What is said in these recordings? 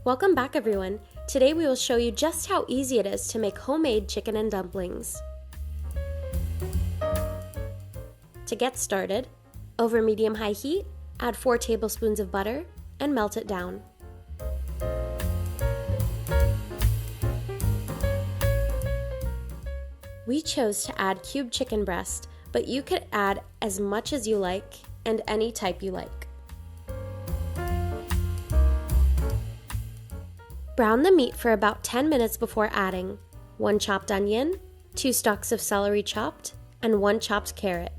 Welcome back, everyone. Today we will show you just how easy it is to make homemade chicken and dumplings. To get started, over medium-high heat, add 4 tablespoons of butter and melt it down. We chose to add cubed chicken breast, but you could add as much as you like and any type you like. Brown the meat for about 10 minutes before adding 1 chopped onion, 2 stalks of celery chopped, and 1 chopped carrot.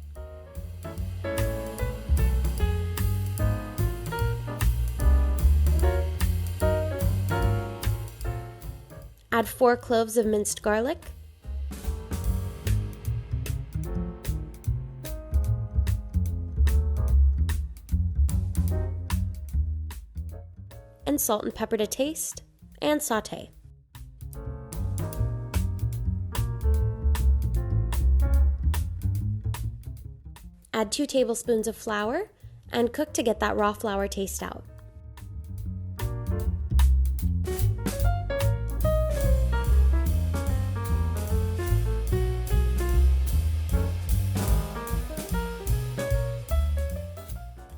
Add 4 cloves of minced garlic, and salt and pepper to taste, and sauté. Add 2 tablespoons of flour and cook to get that raw flour taste out.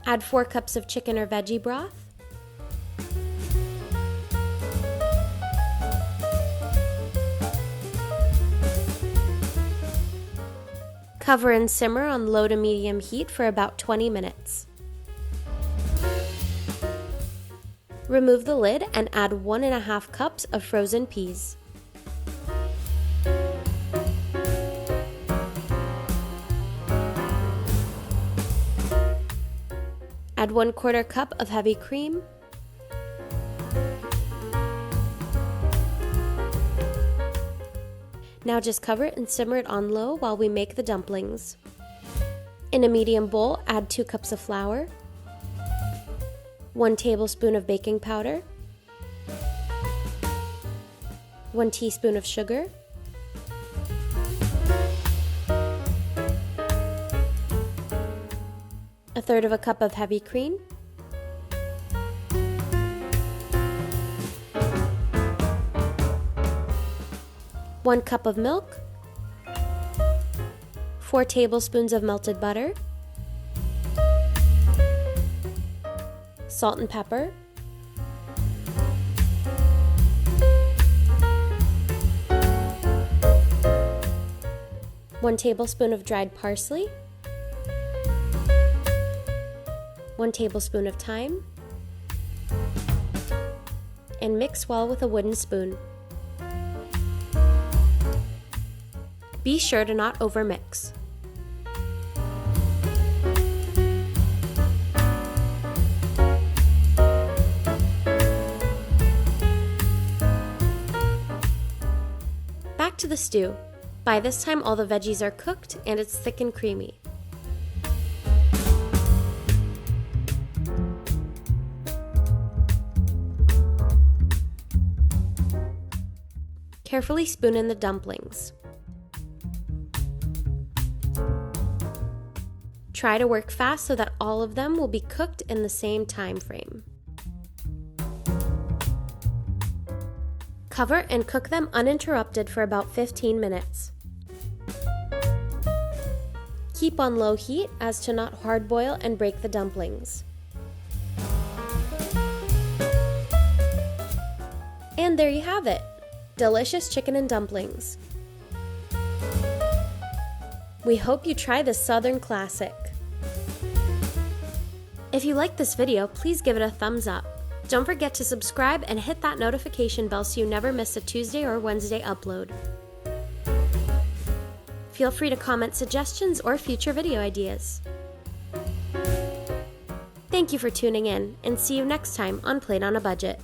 Add 4 cups of chicken or veggie broth, cover and simmer on low to medium heat for about 20 minutes. Remove the lid and add 1½ cups of frozen peas. Add 1/4 cup of heavy cream, now just cover it and simmer it on low while we make the dumplings. In a medium bowl, add 2 cups of flour, 1 tablespoon of baking powder, 1 teaspoon of sugar, a 1/3 cup of heavy cream, one cup of milk, 4 tablespoons of melted butter, salt and pepper, one tablespoon of dried parsley, 1 tablespoon of thyme, and mix well with a wooden spoon. Be sure to not overmix. Back to the stew. By this time all the veggies are cooked and it's thick and creamy. Carefully spoon in the dumplings. Try to work fast so that all of them will be cooked in the same time frame. Cover and cook them uninterrupted for about 15 minutes. Keep on low heat as to not hard boil and break the dumplings. And there you have it! Delicious chicken and dumplings. We hope you try this Southern classic. If you liked this video, please give it a thumbs up. Don't forget to subscribe and hit that notification bell so you never miss a Tuesday or Wednesday upload. Feel free to comment suggestions or future video ideas. Thank you for tuning in, and see you next time on Plate on a Budget.